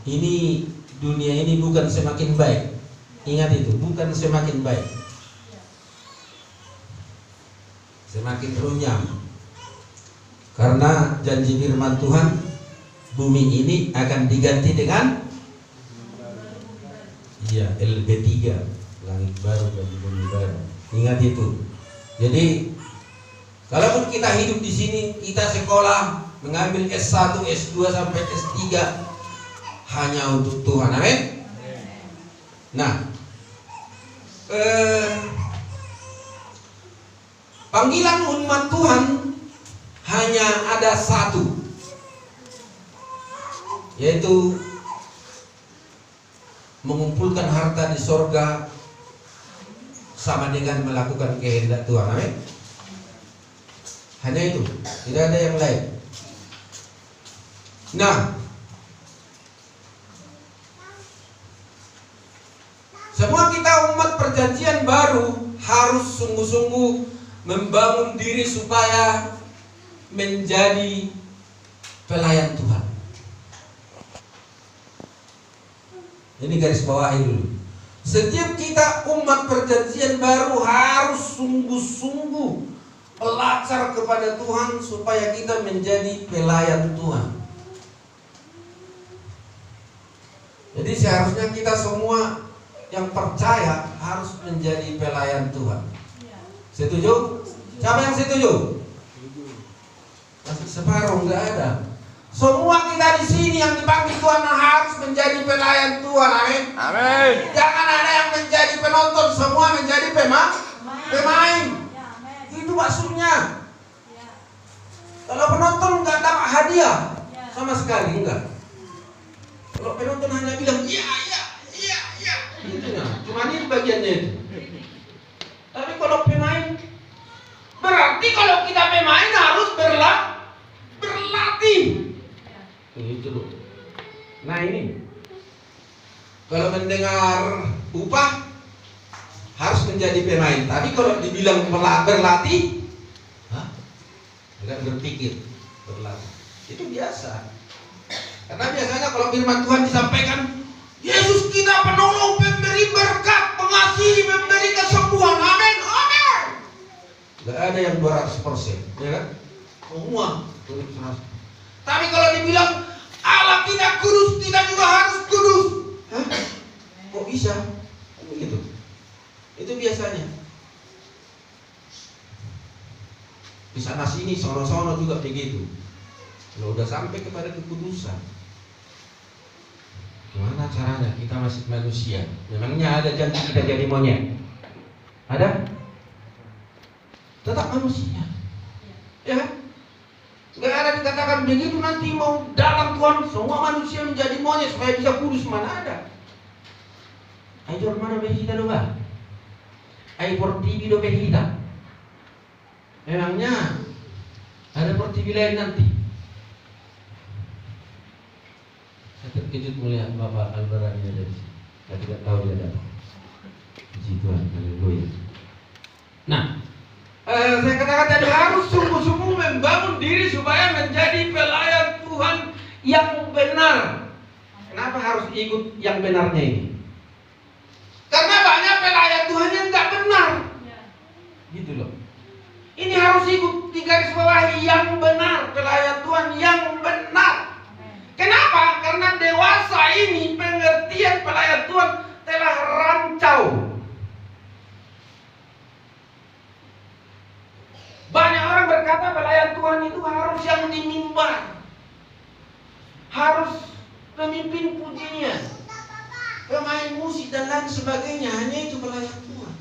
Ini dunia ini bukan semakin baik. Ingat itu, bukan semakin baik, semakin runyam. Karena janji firman Tuhan, bumi ini akan diganti dengan LB3, langit baru dan bumi baru. Ingat itu. Jadi kalaupun kita hidup di sini, kita sekolah mengambil S1, S2 sampai S3 hanya untuk Tuhan. Amin. Nah, panggilan umat Tuhan hanya ada satu, yaitu mengumpulkan harta di sorga sama dengan melakukan kehendak Tuhan. Amin. Hanya itu, tidak ada yang lain. Nah, semua kita umat perjanjian baru harus sungguh-sungguh membangun diri supaya menjadi pelayan Tuhan. Ini garis bawahi dulu. Setiap kita umat perjanjian baru harus sungguh-sungguh belajar kepada Tuhan supaya kita menjadi pelayan Tuhan. Jadi seharusnya kita semua yang percaya harus menjadi pelayan Tuhan. Setuju? Siapa yang setuju? Masih separuh, nggak ada. Semua kita di sini yang dipanggil Tuhan harus menjadi pelayan Tuhan. Amin. Amin. Jangan ada yang menjadi penonton, semua menjadi pemain. Itu maksudnya. Kalau penonton nggak dapat hadiah sama sekali, enggak. Kalau penonton hanya bilang iya. Gitu ya. Cuma ini bagiannya itu. Tapi kalau pemain, berarti kalau kita pemain harus berlatih. Itu loh. Nah ini, kalau mendengar upah harus menjadi pemain. Tapi kalau dibilang berlatih, agak berpikir berlatih. Itu biasa. Karena biasanya kalau firman Tuhan disampaikan, Yesus kita penolong, pemberi berkat, pengasih, memberi kesembuhan. Amin, amin. Gak ada yang 200%, ya kan? Semua. Tapi kalau dibilang Allah kita kudus, kita juga harus kudus. Hah? Kok bisa? Begitu. Itu biasanya. Di sana sini, sono-sono juga begitu. Kalau udah sampai kepada kekudusan, gimana caranya? Kita masih manusia. Memangnya ada janji kita jadi monyet? Ada? Tetap manusia. Ya? Gak ada dikatakan begitu nanti mau dalam Tuhan semua manusia menjadi monyet supaya bisa kudus. Mana ada? Ayo mana behita doa? Ayo portibi do behita. Memangnya ada portibi lain nanti? Saya terkejut melihat Bapak Albarani ada di sini. Saya tidak tahu dia datang. Puji Tuhan, haleluya. Nah, saya katakan tadi harus sungguh-sungguh membangun diri supaya menjadi pelayan Tuhan yang benar. Kenapa harus ikut yang benarnya ini? Karena banyak pelayan Tuhan yang nggak benar. Gitu loh. Ini harus ikut di garis bawahi yang benar, pelayan Tuhan yang benar. Kenapa? Karena dewasa ini pengertian pelayan Tuhan telah rancau. Banyak orang berkata pelayan Tuhan itu harus yang di mimbar, harus pemimpin pujian, pemain musik dan lain sebagainya. Hanya itu pelayan Tuhan.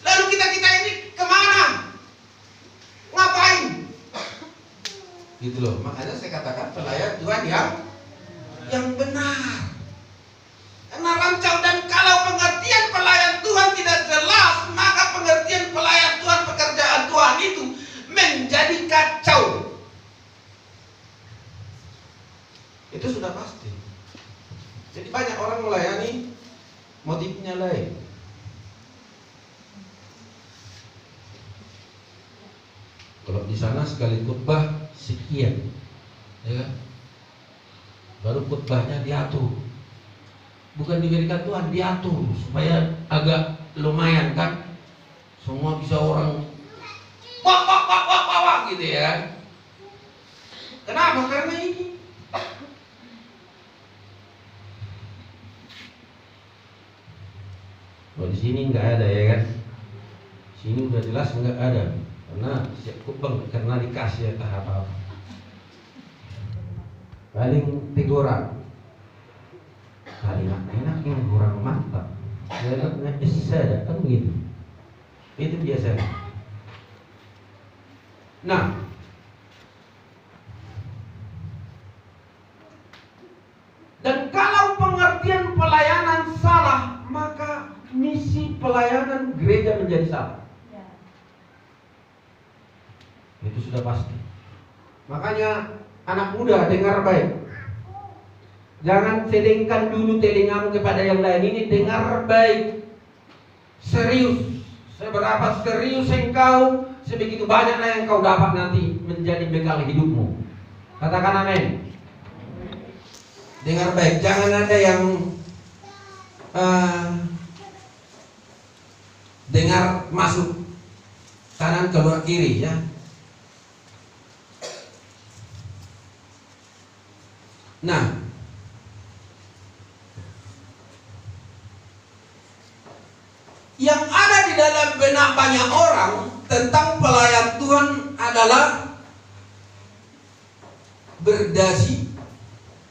Lalu kita ini kemana? Ngapain? Gitu loh. Makanya saya katakan pelayan Tuhan yang benar. Karena rancau, dan kalau pengertian pelayan Tuhan tidak jelas, maka pengertian pelayan Tuhan, pekerjaan Tuhan itu menjadi kacau. Itu sudah pasti. Jadi banyak orang melayani motifnya lain. Kalau di sana sekali khutbah sekian, ya kan? Baru khotbahnya diatur, bukan diberikan Tuhan, diatur supaya agak lumayan kan, semua bisa orang wah wah wah wah wah, wah gitu ya. Kenapa? Karena ini di sini nggak ada ya kan? Sini udah jelas nggak ada, karena siap kubang, karena dikasih ya tahap apa. Paling teguran, kalimat enak ini kurang mantap, kalimatnya ada kan begitu. Itu biasanya. Nah, dan kalau pengertian pelayanan salah, maka misi pelayanan gereja menjadi salah. Itu sudah pasti. Makanya anak muda dengar baik. Jangan sedengkan dulu telingamu kepada yang lain. Ini dengar baik. Serius. Seberapa serius engkau, sebegitu banyaklah yang kau dapat nanti menjadi bekal hidupmu. Katakan amin. Dengar baik. Jangan ada yang dengar masuk kanan keluar kiri ya. Nah, yang ada di dalam benak banyak orang tentang pelayan Tuhan adalah berdasi,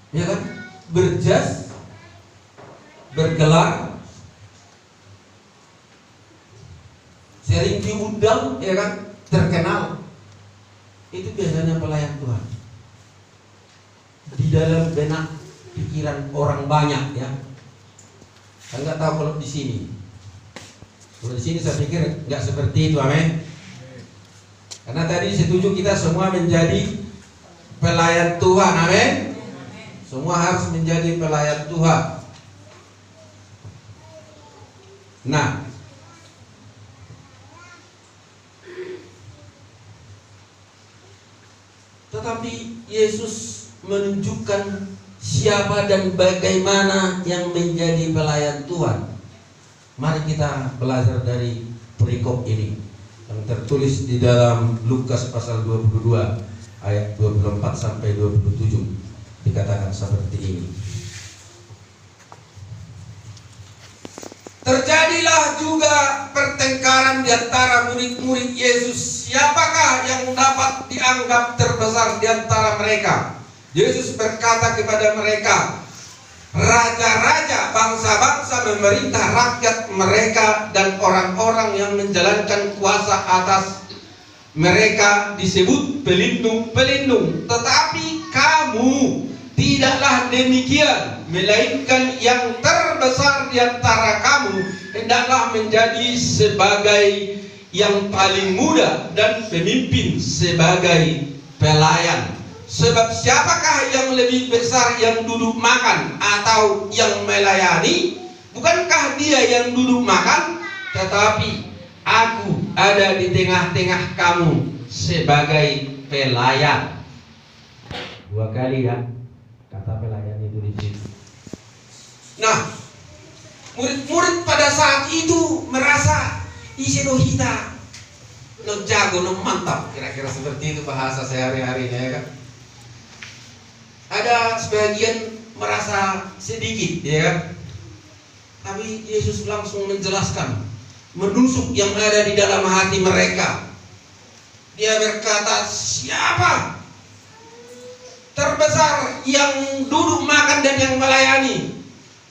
ya kan? Berjas, bergelar, sering diundang, ya kan? Terkenal. Itu biasanya pelayan Tuhan. Di dalam benak pikiran orang banyak ya. Saya nggak tahu kalau di sini. Kalau di sini saya pikir nggak seperti itu, amin. Karena tadi setuju kita semua menjadi pelayan Tuhan, amin. Semua harus menjadi pelayan Tuhan. Nah, tetapi Yesus menunjukkan siapa dan bagaimana yang menjadi pelayan Tuhan. Mari kita belajar dari perikop ini yang tertulis di dalam Lukas pasal 22 ayat 24 sampai 27. Dikatakan seperti ini. Terjadilah juga pertengkaran di antara murid-murid Yesus. Siapakah yang dapat dianggap terbesar di antara mereka? Yesus berkata kepada mereka, raja-raja bangsa-bangsa memerintah rakyat mereka, dan orang-orang yang menjalankan kuasa atas mereka disebut pelindung-pelindung. Tetapi kamu tidaklah demikian, melainkan yang terbesar di antara kamu hendaklah menjadi sebagai yang paling muda, dan pemimpin sebagai pelayan. Sebab siapakah yang lebih besar, yang duduk makan atau yang melayani? Bukankah dia yang duduk makan? Tetapi aku ada di tengah-tengah kamu sebagai pelayan. 2 kali ya kata pelayan itu di sini. Nah, murid-murid pada saat itu merasa isi dohita, no jago, no mantap, kira-kira seperti itu bahasa sehari-harinya ya kan. Ada sebagian merasa sedikit, ya kan? Tapi Yesus langsung menjelaskan, menusuk yang ada di dalam hati mereka. Dia berkata, siapa terbesar, yang duduk makan dan yang melayani?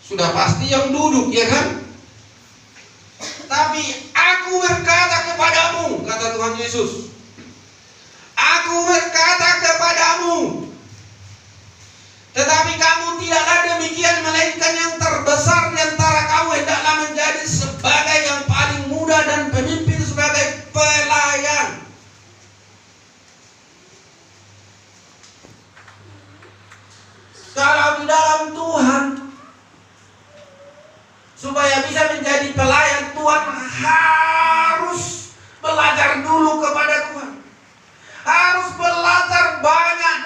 Sudah pasti yang duduk, ya kan? Tapi aku berkata kepadamu, kata Tuhan Yesus, aku berkata kepadamu, tetapi kamu tidaklah demikian, melainkan yang terbesar di antara kamu hendaklah menjadi sebagai yang paling muda, dan pemimpin sebagai pelayan. Kalau di dalam Tuhan, supaya bisa menjadi pelayan Tuhan, harus belajar dulu kepada Tuhan. Harus belajar banyak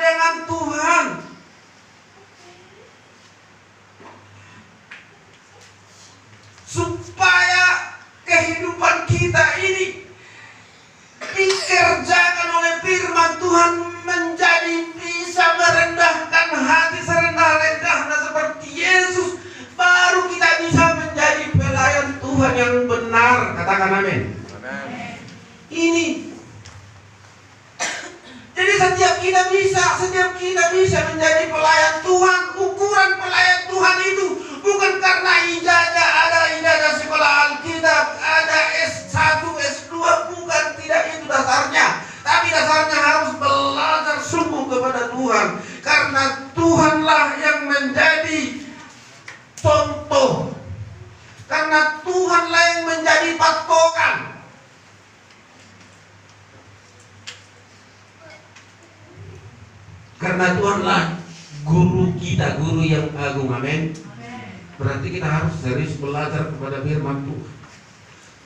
karena Tuhanlah guru kita, guru yang agung. Amin. Berarti kita harus serius belajar kepada firman Tuhan.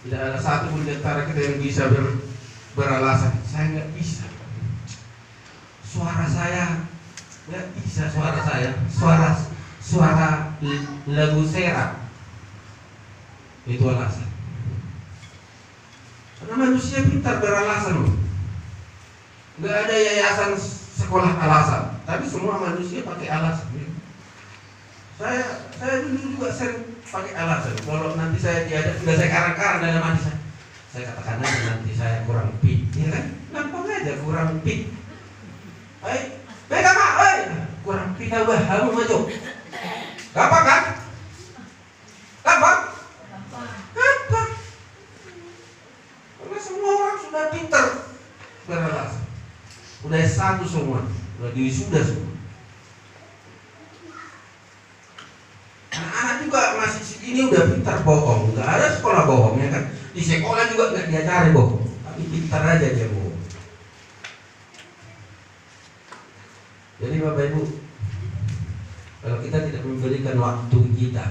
Tidak ada satu pun di antara kita yang bisa beralasan saya nggak bisa. Suara saya nggak bisa, suara lagu serak. Itu alasan. Karena manusia pintar beralasan loh. Nggak ada yayasan sekolah alasan, tapi semua manusia pakai alasan. Saya dulu juga sering pakai alasan. Kalau nanti saya diajak, sudah saya karang-karang dalam hati saya katakan aja nanti saya kurang fit, ya kan? Gampang aja kurang fit. Beda mak, kurang fit abah, kamu maju. Gampang kan? Gampang? Karena semua orang sudah pintar beralasan. Udah S1 semua, udah diwisuda semua. Anak-anak juga masih segini udah pintar bohong. Nggak ada sekolah bohong, ya kan? Di sekolah juga nggak diajari bohong, tapi pintar aja dia bohong. Jadi Bapak Ibu, kalau kita tidak memberikan waktu kita,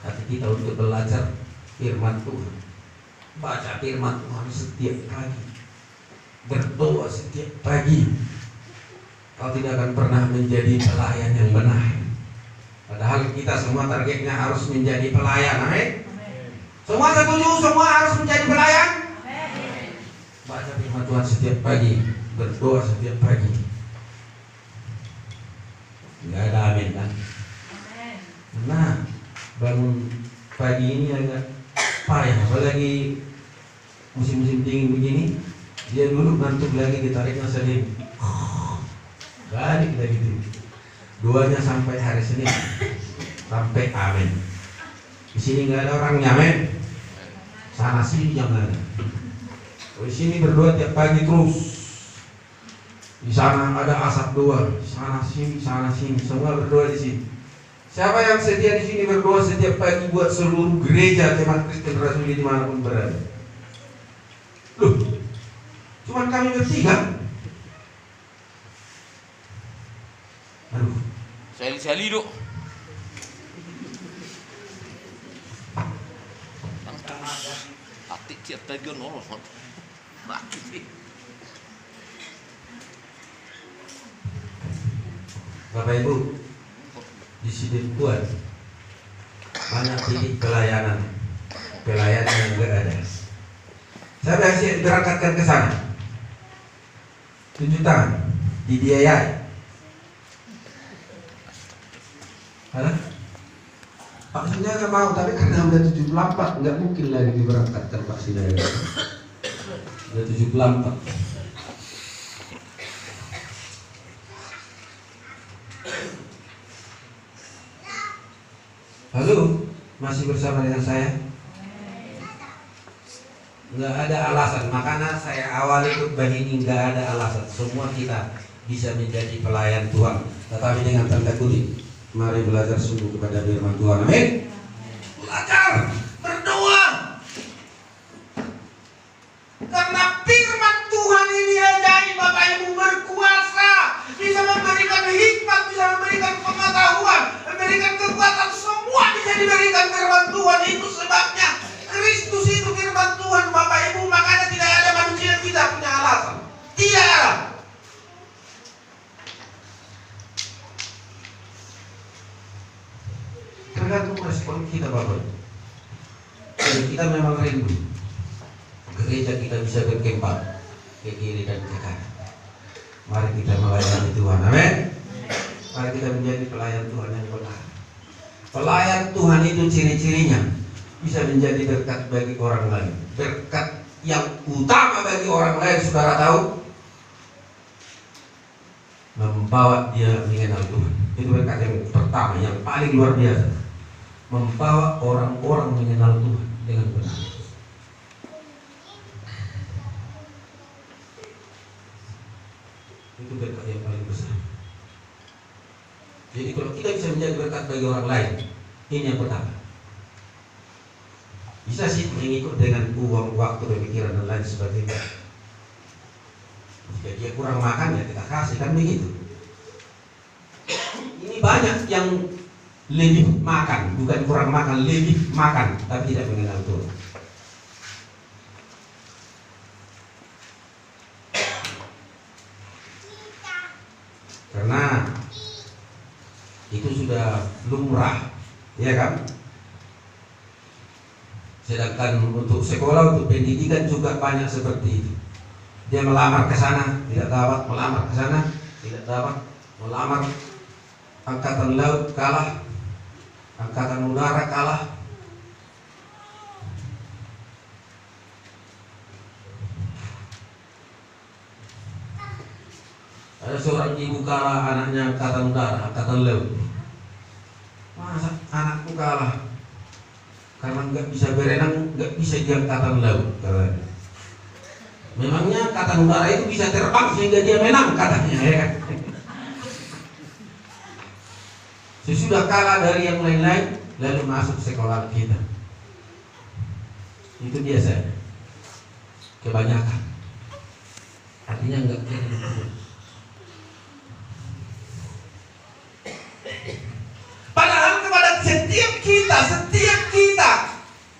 hati kita untuk belajar firman Tuhan, baca firman Tuhan setiap pagi, berdoa setiap pagi, kau tidak akan pernah menjadi pelayan yang benar. Padahal kita semua targetnya harus menjadi pelayan. Amin. Semua setuju, semua harus menjadi pelayan. Amin. Baca firman Tuhan setiap pagi, berdoa setiap pagi. Enggak ada amin kan? Amin. Nah, bangun pagi ini agak payah, apalagi musim-musim dingin begini. Dia dulu ngantuk lagi, ditariknya Senin, balik lagi tuh. Duanya sampai hari Senin, sampai amin. Di sini nggak ada orangnya, amin. Sana sini jangan ada. Di sini berdoa tiap pagi terus. Di sana ada asap doa, sana sini, semua berdoa di sini. Siapa yang setia di sini berdoa setiap pagi buat seluruh gereja jemaat Kristen Rasuli dimanapun berada? Loh, cuman kami bertiga. Aduh. Sali dok. Hati tiap pagi nolong. Mati sih. Bapak Ibu, di sini Tuhan banyak titik pelayanan yang enggak ada. Saya berhasil berangkatkan ke sana. Tunjuk tangan, dibiayai. Hah? Pak Sunya nggak mau, tapi karena udah 74 nggak mungkin lagi diberangkatkan Pak Sunya. Udah 74. Halo, masih bersama dengan saya? Nggak ada alasan, makanya saya awali khutbah ini nggak ada alasan. Semua kita bisa menjadi pelayan Tuhan, tetapi dengan tanda kutip. Mari belajar sungguh kepada firman Tuhan. Amin. Belajar, berdoa. Karena firman Tuhan ini ajaib, Bapak Ibu, berkuasa, bisa memberikan hikmat, bisa memberikan pengetahuan, memberikan kekuatan, semua bisa diberikan firman Tuhan. Itu sebabnya Kristus itu firman Tuhan, Bapak Ibu. Makanya tidak ada manusia yang tidak punya alasan. Tidak ada. Tergantung respon kita, Bapak. Jadi kita memang rindu gereja kita bisa berkembang ke kiri dan ke kanan. Mari kita melayani Tuhan, amin. Mari kita menjadi pelayan Tuhan yang benar. Pelayan Tuhan itu ciri-cirinya bisa menjadi berkat bagi orang lain. Berkat yang utama bagi orang lain, saudara tahu, membawa dia mengenal Tuhan. Itu berkat yang pertama, yang paling luar biasa. Membawa orang-orang mengenal Tuhan dengan benar. Itu berkat yang paling besar. Jadi kalau kita bisa menjadi berkat bagi orang lain, ini yang pertama. Bisa sih mengikut dengan uang, waktu, pemikiran dan lain sebagainya. Jika dia kurang makan ya kita kasih, kan begitu. banyak yang lebih makan, bukan kurang makan, lebih makan, tapi tidak mengenal Tuhan. Karena itu sudah lumrah, ya kan? Sedangkan untuk sekolah, untuk pendidikan juga banyak seperti itu. Dia melamar ke sana, tidak dapat, melamar ke sana, tidak dapat, melamar angkatan laut kalah, angkatan udara kalah. Ada seorang ibu kalah anaknya angkatan udara, angkatan laut. Masa anakku kalah? Karena nggak bisa berenang, nggak bisa di angkatan laut katanya. Memangnya angkatan udara itu bisa terbang sehingga dia menang katanya, ya kan? Sesudah kalah dari yang lain-lain, lalu masuk sekolah kita. Itu biasa. Kebanyakan. Artinya nggak jadi. Padahal kepada setiap